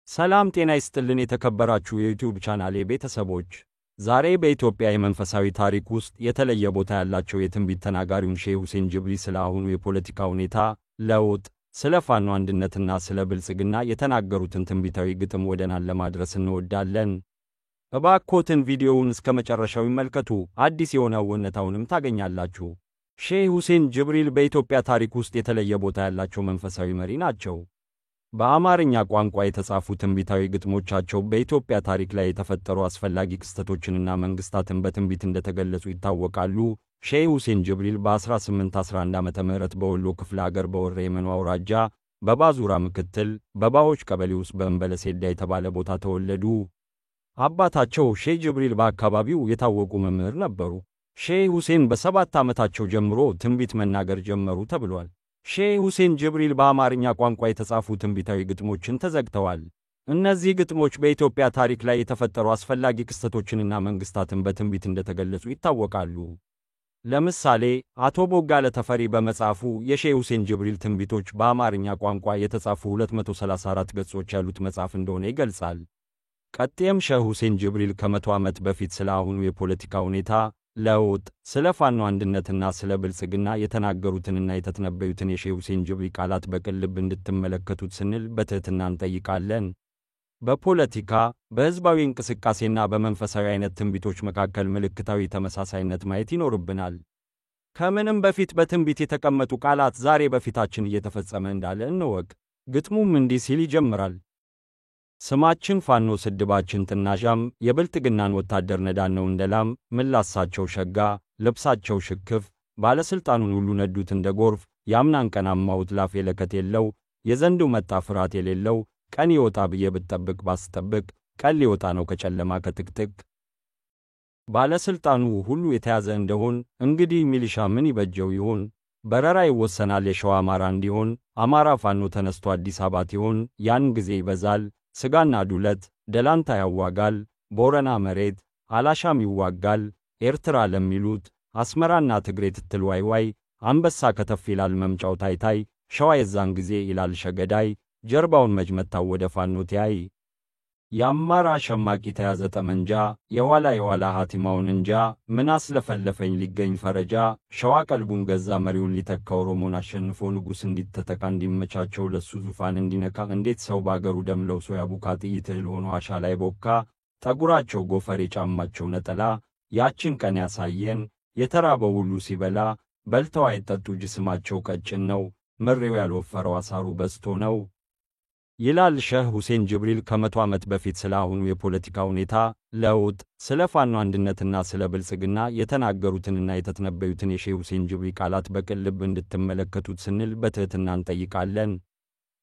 ሰላም ጤና ይስጥልን የተከበራችሁ የዩቲዩብ ቻናሌ ቤተሰቦች ዛሬ በኢትዮጵያ የመንፈሳዊ ታሪክ ውስጥ የተለየ ቦታ ያላቸው የትንቢት ተናጋሪውን ሼህ ሁሴን ጅብሪል ስለ አሁኑ የፖለቲካ ሁኔታ ለውጥ ስለ ፋኖ አንድነትና ስለ ብልጽግና የተናገሩትን ትንቢታዊ ግጥም ወደናን ለማድረስ እንወዳለን። እባክዎትን ቪዲዮውን እስከ መጨረሻው ይመልከቱ። አዲስ የሆነው እውነታውንም ታገኛላችሁ። ሼህ ሁሴን ጅብሪል በኢትዮጵያ ታሪክ ውስጥ የተለየ ቦታ ያላቸው መንፈሳዊ መሪ ናቸው። በአማርኛ ቋንቋ የተጻፉ ትንቢታዊ ግጥሞቻቸው በኢትዮጵያ ታሪክ ላይ የተፈጠሩ አስፈላጊ ክስተቶችንና መንግስታትን በትንቢት እንደተገለጹ ይታወቃሉ። ሼህ ሁሴን ጅብሪል በ1811 ዓመተ ምህረት በወሎ ክፍለ ሀገር በወሬ የመኑ አውራጃ በባዙራ ምክትል በባዎች ቀበሌ ውስጥ በእንበለሴዳ የተባለ ቦታ ተወለዱ። አባታቸው ሼህ ጅብሪል በአካባቢው የታወቁ መምህር ነበሩ። ሼህ ሁሴን በ7 ዓመታቸው ጀምሮ ትንቢት መናገር ጀመሩ ተብሏል። ሼህ ሁሴን ጅብሪል በአማርኛ ቋንቋ የተጻፉ ትንቢታዊ ግጥሞችን ተዘግተዋል። እነዚህ ግጥሞች በኢትዮጵያ ታሪክ ላይ የተፈጠሩ አስፈላጊ ክስተቶችንና መንግስታትን በትንቢት እንደተገለጹ ይታወቃሉ። ለምሳሌ አቶ ቦጋለ ተፈሪ በመጽሐፉ የሼህ ሁሴን ጅብሪል ትንቢቶች በአማርኛ ቋንቋ የተጻፉ 234 ገጾች ያሉት መጽሐፍ እንደሆነ ይገልጻል። ቀጥሎም ሼህ ሁሴን ጅብሪል ከ100 ዓመት በፊት ስለ አሁኑ የፖለቲካ ሁኔታ ለውጥ ስለ ፋኖ አንድነትና ስለ ብልጽግና የተናገሩትንና የተተነበዩትን የሼህ ሁሴን ጅብሪል ቃላት በቅን ልብ እንድትመለከቱት ስንል በትህትና እንጠይቃለን። በፖለቲካ በህዝባዊ እንቅስቃሴና በመንፈሳዊ አይነት ትንቢቶች መካከል ምልክታዊ ተመሳሳይነት ማየት ይኖርብናል። ከምንም በፊት በትንቢት የተቀመጡ ቃላት ዛሬ በፊታችን እየተፈጸመ እንዳለ እንወቅ። ግጥሙም እንዲህ ሲል ይጀምራል። ስማችን ፋኖ ስድባችን ጥናዣም የብልጥግናን ወታደር ነዳን ነው እንደላም ምላሳቸው ሸጋ ልብሳቸው ሽክፍ ባለስልጣኑን ሁሉ ነዱት እንደ ጎርፍ ያምናን ቀናማውት ላፍ የለከት የለው የዘንዱ መጣ ፍርሃት የሌለው ቀን ይወጣ ብዬ ብትጠብቅ ባስጠብቅ ቀን ሊወጣ ነው ከጨለማ ከጥቅጥቅ ባለስልጣኑ ሁሉ የተያዘ እንደሆን እንግዲህ ሚሊሻ ምን ይበጀው ይሆን በረራ ይወሰናል የሸዋ አማራ እንዲሆን አማራ ፋኖ ተነስቶ አዲስ አበባ ይሆን ያን ጊዜ ይበዛል ስጋና ዱለት ደላንታ ያዋጋል ቦረና መሬት አላሻም ይዋጋል ኤርትራ ለሚሉት አስመራና ትግሬ ትትል ዋይዋይ አንበሳ ከተፍ ይላል መምጫው ታይታይ ሸዋ የዛን ጊዜ ይላል ሸገዳይ ጀርባውን መጅመታው ወደ ፋኖት ያይ ያማራ ሸማቂ ተያዘ ጠመንጃ የኋላ ሐቲማውን እንጃ ምን አስለፈለፈኝ ሊገኝ ፈረጃ ሸዋ ቀልቡን ገዛ መሪውን ሊተካ ኦሮሞን አሸንፎ ንጉስ እንዲተተካ እንዲመቻቸው ለሱ ዙፋን እንዲነካ እንዴት ሰው ባገሩ ደምለው ሰው ያቡካ ጥይት እህል ሆኖ አሻ ላይ ቦካ ጠጉራቸው ጎፈሬ ጫማቸው ነጠላ ያችን ቀን ያሳየን የተራበው ሁሉ ሲበላ በልተው አይጠጡ ጅስማቸው ቀጭን ነው መሬው ያልወፈረው አሳሩ በስቶ ነው ይላል ሼህ ሁሴን ጅብሪል ከ100 ዓመት በፊት ስለ አሁኑ የፖለቲካ ሁኔታ ለውጥ ስለ ፋኖ አንድነትና ስለ ብልጽግና የተናገሩትንና የተተነበዩትን የሼህ ሁሴን ጅብሪል ቃላት በቅን ልብ እንድትመለከቱት ስንል በትህትና እንጠይቃለን።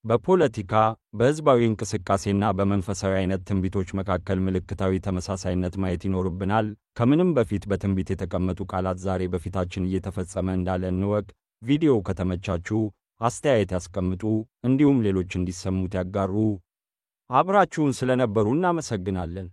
በፖለቲካ በህዝባዊ እንቅስቃሴና በመንፈሳዊ አይነት ትንቢቶች መካከል ምልክታዊ ተመሳሳይነት ማየት ይኖርብናል። ከምንም በፊት በትንቢት የተቀመጡ ቃላት ዛሬ በፊታችን እየተፈጸመ እንዳለ እንወቅ። ቪዲዮው ከተመቻችሁ አስተያየት ያስቀምጡ እንዲሁም ሌሎች እንዲሰሙት ያጋሩ። አብራችሁን ስለነበሩ እናመሰግናለን።